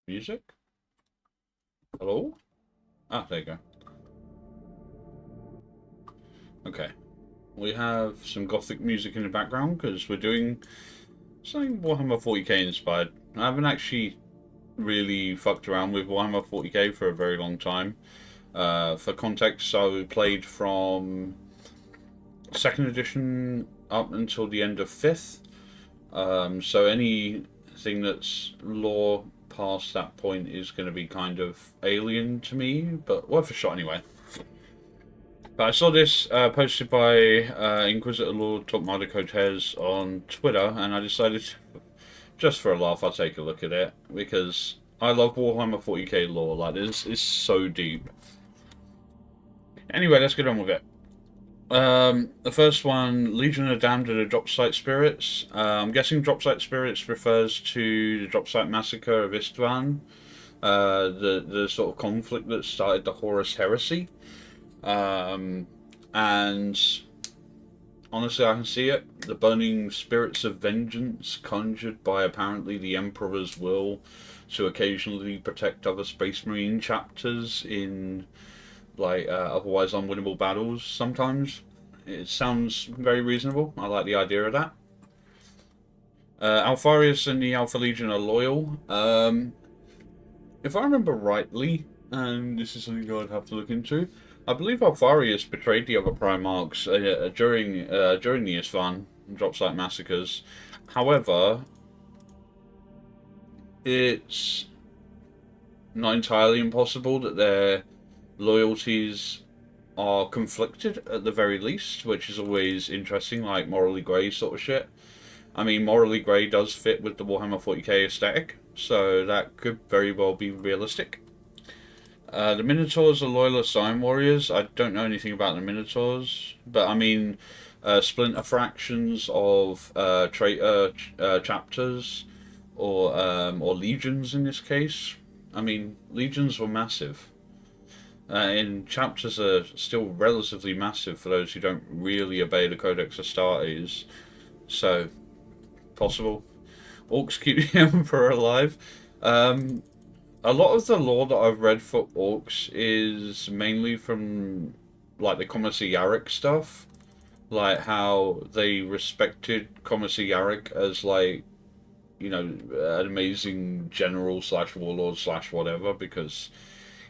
Music? Hello? Ah, there you go. Okay. We have some gothic music in the background because we're doing something Warhammer 40k inspired. I haven't actually really fucked around with Warhammer 40k for a very long time. For context, I played from 2nd edition up until the end of 5th. So anything that's lore past that point is going to be kind of alien to me, but worth a shot anyway. But I saw this posted by Inquisitor Lord Topmada Cortez on Twitter, and I decided, just for a laugh, I'll take a look at it because I love Warhammer 40k lore. Like, this is so deep. Anyway, let's get on with it. The first one, Legion of Damned and the Dropsite Spirits. I'm guessing Dropsite Spirits refers to the Dropsite Massacre of Istvan, the sort of conflict that started the Horus Heresy. And honestly, I can see it. The burning spirits of vengeance conjured by apparently the Emperor's will to occasionally protect other Space Marine chapters in otherwise unwinnable battles sometimes. It sounds very reasonable. I like the idea of that. Alfarius and the Alpha Legion are loyal. If I remember rightly, and this is something I'd have to look into, I believe Alfarius betrayed the other Primarchs during the Isvan Dropsite massacres. However, it's not entirely impossible that their loyalties are conflicted at the very least, which is always interesting, like morally grey sort of shit. I mean, morally grey does fit with the Warhammer 40k aesthetic, so that could very well be realistic. The Minotaurs are loyalist Sign Warriors. I don't know anything about the Minotaurs, but I mean, splinter fractions of traitor chapters or legions in this case. I mean, legions were massive. And chapters are still relatively massive for those who don't really obey the Codex Astartes. So, possible. Orcs keep the Emperor alive. A lot of the lore that I've read for orcs is mainly from like the Commissariat stuff, like how they respected Commissariat as like, an amazing general slash warlord slash whatever because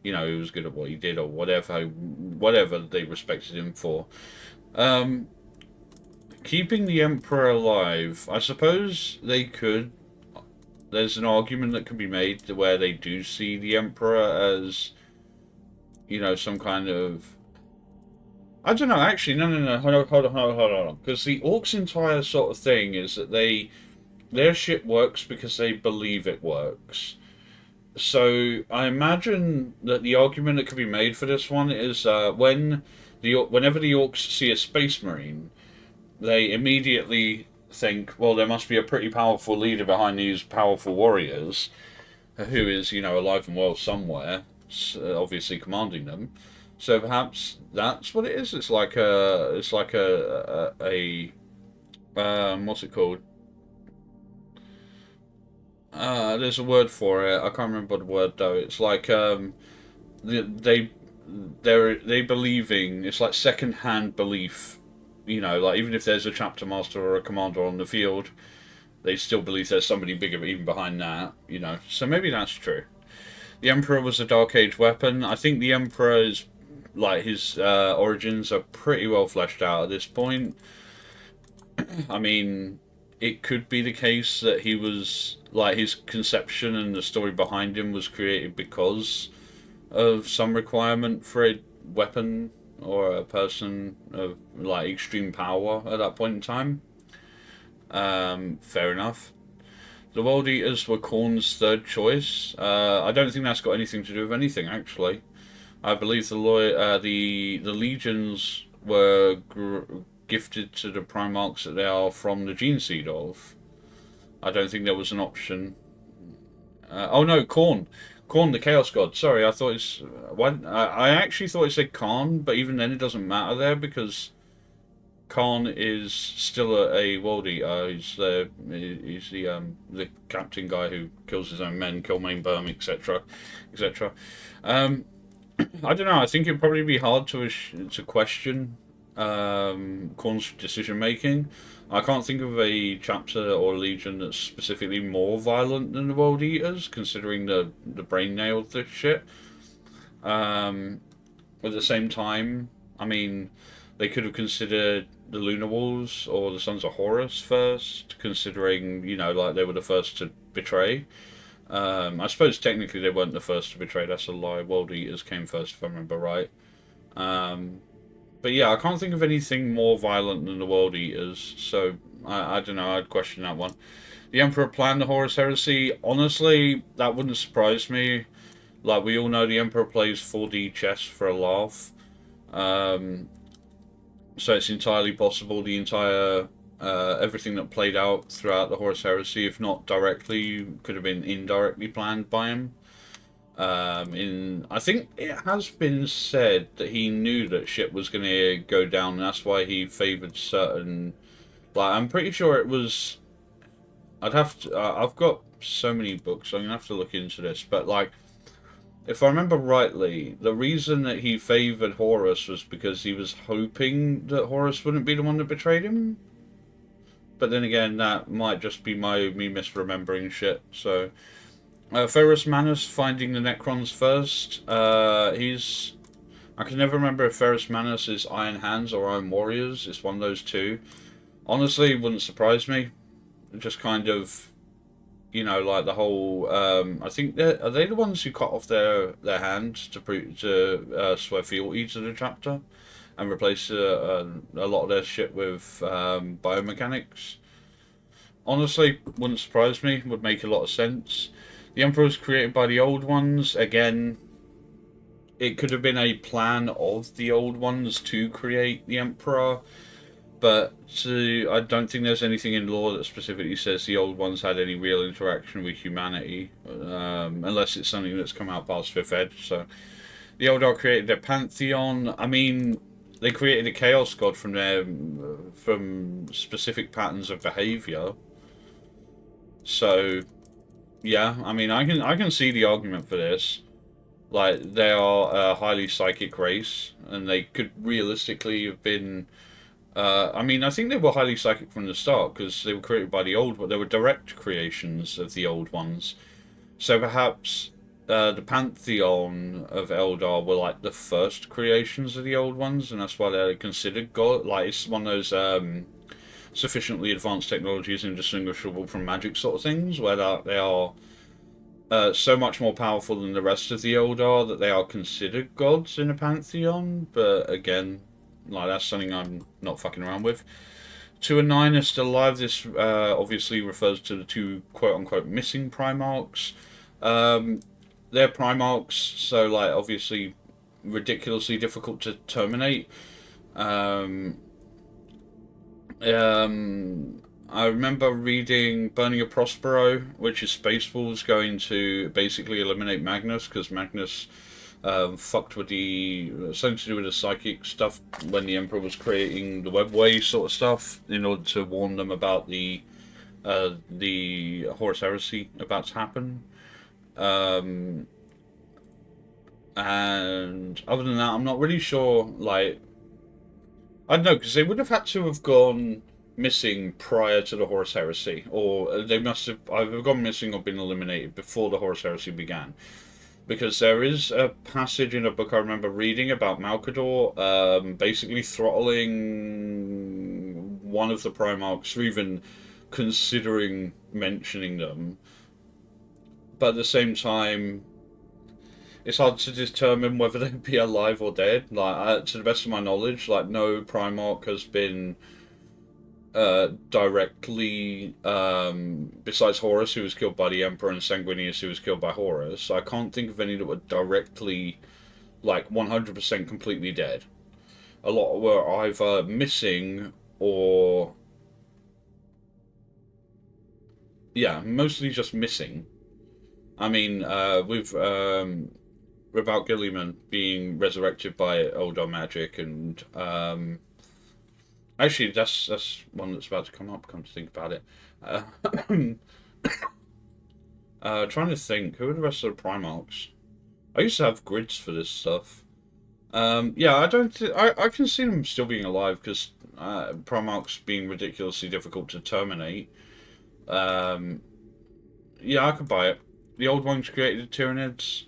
he was good at what he did or whatever they respected him for. Keeping the Emperor alive, I suppose they could. There's an argument that can be made where they do see the Emperor as, some kind of. I don't know. Actually, no. Hold on. Because the Orcs' entire sort of thing is that their shit works because they believe it works. So I imagine that the argument that could be made for this one is whenever the Orcs see a Space Marine, they immediately think, well, there must be a pretty powerful leader behind these powerful warriors, who is, alive and well somewhere, obviously commanding them. So perhaps that's what it is. It's like what's it called? There's a word for it. I can't remember the word though. It's like they they believing. It's like second-hand belief. Like even if there's a chapter master or a commander on the field, they still believe there's somebody bigger even behind that. So maybe that's true. The Emperor was a Dark Age weapon. I think the Emperor's his origins are pretty well fleshed out at this point. I mean, it could be the case that he was his conception and the story behind him was created because of some requirement for a weapon or a person of extreme power at that point in time. Fair enough. The World Eaters were Khorne's third choice. I don't think that's got anything to do with anything actually. I believe the legions were gifted to the Primarchs that they are from the gene seed of. I don't think there was an option. Oh no, Khorne. Khorne, the Chaos God. Sorry, I thought it's. I actually thought it said Khan, but even then it doesn't matter there because Khan is still a world eater. He's the captain guy who kills his own men, kill main Burm, etc., etc. Um, I don't know. I think it'd probably be hard to question Khorne's decision making. I can't think of a chapter or legion that's specifically more violent than the World Eaters, considering the brain nailed this shit. Um, at the same time, I mean, they could have considered the Lunar Wolves or the Sons of Horus first, considering, like they were the first to betray. I suppose technically they weren't the first to betray, that's a lie. World Eaters came first, if I remember right. Um, but yeah, I can't think of anything more violent than the World Eaters, so I don't know, I'd question that one. The Emperor planned the Horus Heresy. Honestly, that wouldn't surprise me. Like, we all know the Emperor plays 4D chess for a laugh. Um, so it's entirely possible the entire everything that played out throughout the Horus Heresy, if not directly, could have been indirectly planned by him. I think it has been said that he knew that shit was going to go down, and that's why he favoured certain. Like, I'm pretty sure it was. I'd have to. I've got so many books, so I'm gonna have to look into this. But like, if I remember rightly, the reason that he favoured Horus was because he was hoping that Horus wouldn't be the one that betrayed him. But then again, that might just be me misremembering shit. So, Ferrus Manus finding the Necrons first. I can never remember if Ferrus Manus is Iron Hands or Iron Warriors. It's one of those two. Honestly, it wouldn't surprise me. Just kind of, like the whole. I think are they the ones who cut off their hand to swear fealty to the chapter, and replace a lot of their shit with biomechanics. Honestly, wouldn't surprise me. Would make a lot of sense. The Emperor was created by the Old Ones. Again, it could have been a plan of the Old Ones to create the Emperor, but I don't think there's anything in lore that specifically says the Old Ones had any real interaction with humanity, unless it's something that's come out past 5th Ed. So, the Eldar created their pantheon. I mean, they created a Chaos God from specific patterns of behavior. So, yeah, I mean, I can see the argument for this. Like, they are a highly psychic race, and they could realistically have been. I mean, I think they were highly psychic from the start because they were created by the Old, but they were direct creations of the Old Ones. So perhaps the pantheon of Eldar were like the first creations of the Old Ones, and that's why they're considered God. Like, it's one of those sufficiently advanced technologies indistinguishable from magic sort of things, where they are so much more powerful than the rest of the Eldar that they are considered gods in a pantheon. But again, like, that's something I'm not fucking around with. 2 and 9 are still alive. This obviously refers to the two quote-unquote missing Primarchs. They're Primarchs, so, like, obviously ridiculously difficult to terminate. I remember reading Burning of Prospero, which is Spaceballs going to basically eliminate Magnus, because Magnus fucked with something to do with the psychic stuff when the Emperor was creating the webway sort of stuff in order to warn them about the Horus Heresy about to happen. And other than that, I'm not really sure. Like, I don't know, because they would have had to have gone missing prior to the Horus Heresy, or they must have either gone missing or been eliminated before the Horus Heresy began. Because there is a passage in a book I remember reading about Malkador basically throttling one of the Primarchs, or even considering mentioning them. But at the same time, it's hard to determine whether they'd be alive or dead. Like, to the best of my knowledge, like, no Primarch has been directly, besides Horus, who was killed by the Emperor, and Sanguinius, who was killed by Horus. I can't think of any that were directly, like, 100% completely dead. A lot were either missing or, yeah, mostly just missing. I mean, with Rabaut Gilliman being resurrected by Eldar magic, and Actually, that's one that's about to come up. Come to think about it, uh, trying to think who are the rest of the Primarchs. I used to have grids for this stuff. Yeah, I don't. I can see them still being alive because Primarchs being ridiculously difficult to terminate. Um, yeah, I could buy it. The old ones created the Tyranids.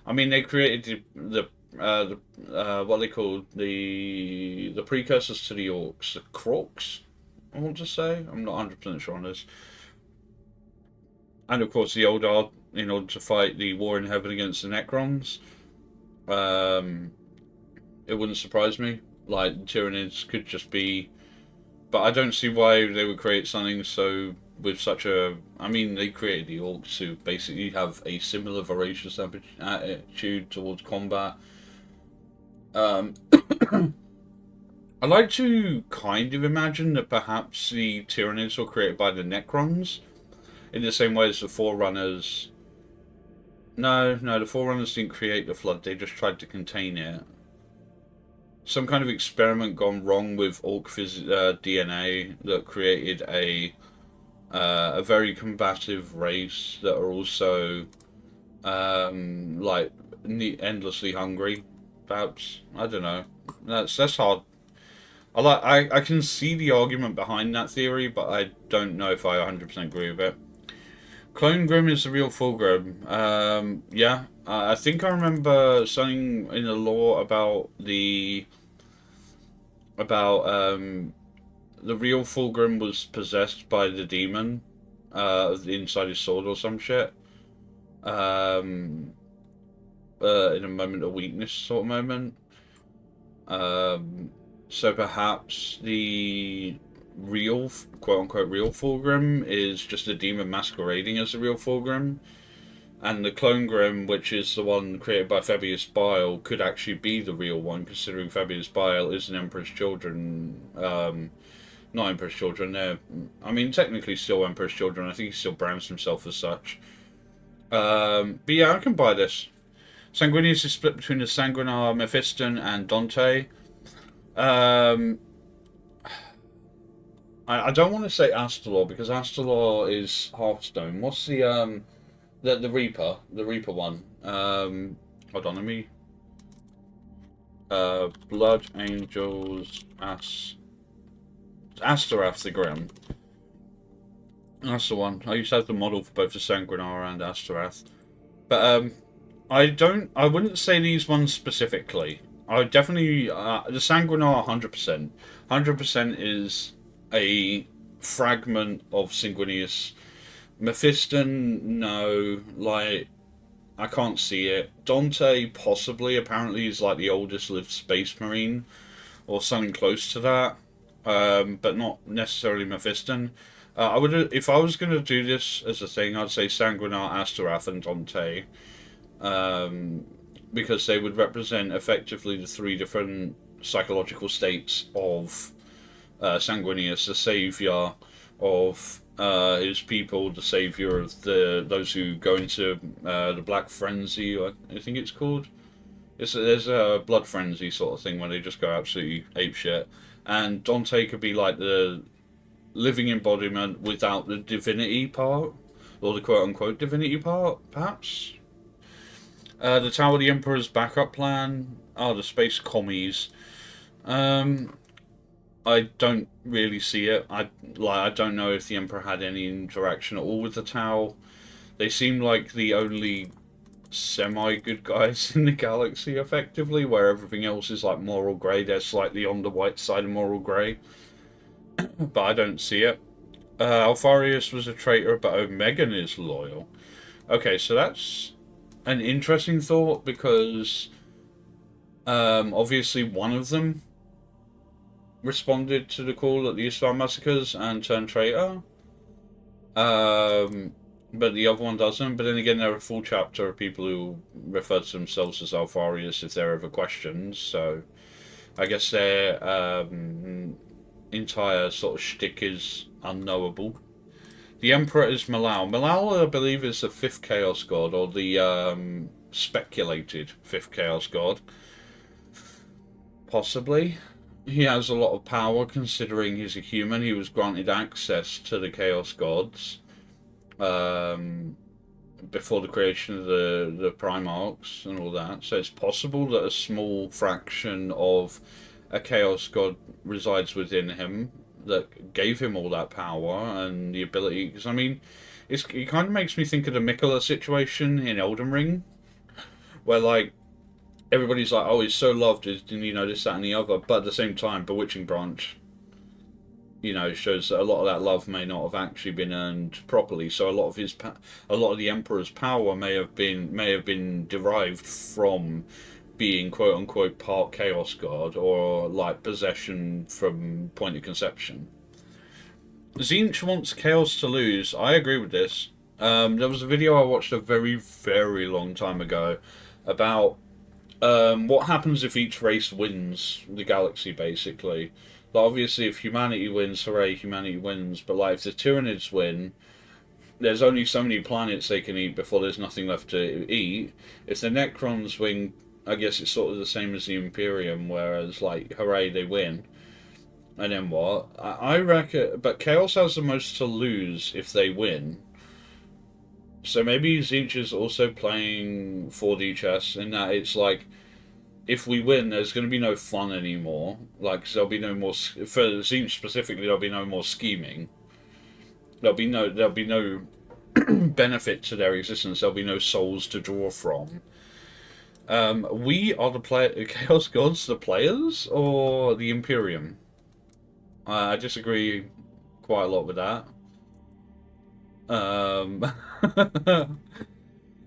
I mean, they created what they called the precursors to the Orcs, the Crocs. I want to say I'm not 100% sure on this. And of course, the old art in order to fight the war in heaven against the Necrons. Um, it wouldn't surprise me. Like Tyranids could just be, but I don't see why they would create something so with such a. I mean, they created the Orcs who basically have a similar voracious attitude towards combat. Um, I like to kind of imagine that perhaps the Tyranids were created by the Necrons in the same way as the Forerunners. No, no, the Forerunners didn't create the Flood. They just tried to contain it. Some kind of experiment gone wrong with DNA that created a very combative race that are also like endlessly hungry. Perhaps I don't know. That's hard. I can see the argument behind that theory, but I don't know if I 100% agree with it. Clone Grim is the real Fulgrim. Yeah, I think I remember something in the lore about the real Fulgrim was possessed by the demon inside his sword or some shit. Um, in a moment of weakness, sort of moment. Um, so perhaps the real, quote unquote, real Fulgrim is just a demon masquerading as the real Fulgrim. And the clone Grim, which is the one created by Fabius Bile, could actually be the real one, considering Fabius Bile is an Emperor's Children. Not Emperor's Children, they're, I mean, technically still Emperor's Children. I think he still brands himself as such. But yeah, I can buy this. Sanguinius is split between the Sanguinar, Mephiston, and Dante. Um, I don't want to say Astalor because Astalor is Hearthstone. What's the Reaper, the Reaper one? Hold on, let me. Blood Angels, Astaroth the Grim. That's the one. I used to have the model for both the Sanguinar and Astaroth. But I wouldn't say these ones specifically. I would definitely the Sanguinar 100%. 100% is a fragment of Sanguinius. Mephiston, no, like I can't see it. Dante, possibly. Apparently, he's like the oldest lived space marine, or something close to that. But not necessarily Mephiston. I would, if I was going to do this as a thing, I'd say Sanguinar, Astaroth, and Dante, um, because they would represent effectively the three different psychological states of Sanguinius, the savior of his people, the savior of those who go into the Black Frenzy, I think it's called. There's a blood frenzy sort of thing where they just go absolutely apeshit. And Dante could be like the living embodiment without the divinity part, or the quote unquote divinity part, perhaps. The Tower of the Emperor's backup plan. Oh, the space commies. Um, I don't really see it. I don't know if the Emperor had any interaction at all with the Tau. They seem like the only semi-good guys in the galaxy, effectively, where everything else is like moral grey. They're slightly on the white side of moral grey, but I don't see it. Alfarius was a traitor, but Omegan is loyal. Okay, so that's an interesting thought because obviously one of them responded to the call at the Islam massacres and turned traitor. But the other one doesn't. But then again, there are a full chapter of people who refer to themselves as Alfarius if there are ever questions. So I guess their entire sort of shtick is unknowable. The Emperor is Malal. Malal, I believe, is the fifth Chaos God, or the speculated fifth Chaos God. Possibly. he has a lot of power considering he's a human. He was granted access to the Chaos Gods um, before the creation of the Primarchs and all that. So it's possible that a small fraction of a Chaos God resides within him that gave him all that power and the ability. Because I mean, it kind of makes me think of the Mikola situation in Elden Ring, where like everybody's like, "Oh, he's so loved," and you know this, that, and the other. But at the same time, Bewitching Branch, you know, shows that a lot of that love may not have actually been earned properly. So a lot of the Emperor's power may have been derived from being quote unquote part Chaos God or like possession from point of conception. Zinch wants Chaos to lose. I agree with this. There was a video I watched a very, very long time ago about what happens if each race wins the galaxy, basically. Like, obviously, if humanity wins, hooray, humanity wins. But like, if the Tyranids win, there's only so many planets they can eat before there's nothing left to eat. If the Necrons win, I guess it's sort of the same as the Imperium, whereas like, hooray, they win. And then what? I reckon, but Chaos has the most to lose if they win. So maybe Zinch is also playing 4D chess in that it's like, if we win, there's going to be no fun anymore. Like, there'll be no more, for Zinch specifically, there'll be no more scheming. There'll be no benefit to their existence. There'll be no souls to draw from. We are the Chaos Gods, the players, or the Imperium? I disagree quite a lot with that.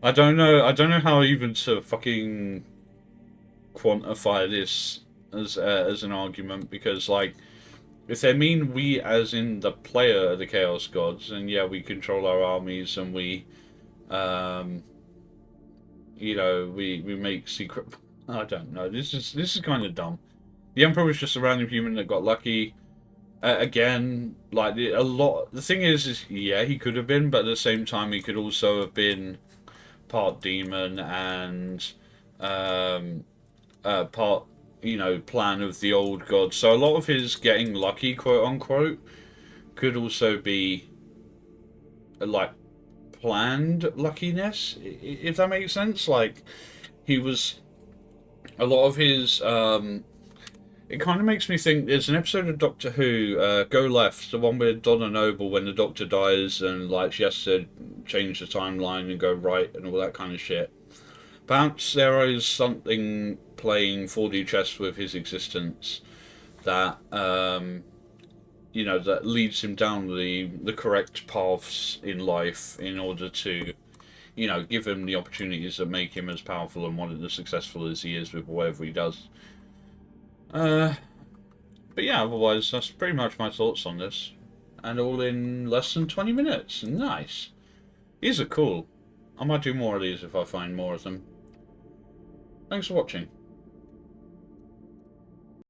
I don't know. I don't know how even to fucking quantify this as an argument, because like, if they mean we as in the player of the Chaos Gods, and yeah, we control our armies and we um you know, we make secret. I don't know. This is kind of dumb. The Emperor was just a random human that got lucky. Again, like a lot. The thing is yeah, he could have been, but at the same time, he could also have been part demon and um, part, you know, plan of the old god. So a lot of his getting lucky, quote unquote, could also be like planned luckiness, if that makes sense. Like, he was a lot of his it kind of makes me think there's an episode of Doctor Who, Go Left, the one with Donna Noble when the Doctor dies and like she has to change the timeline and go right and all that kind of shit. Perhaps there is something playing 4D chess with his existence that you know, that leads him down the correct paths in life in order to, you know, give him the opportunities that make him as powerful and one as successful as he is with whatever he does. But yeah, otherwise that's pretty much my thoughts on this, and all in less than 20 minutes. Nice. These are cool. I might do more of these if I find more of them. Thanks for watching.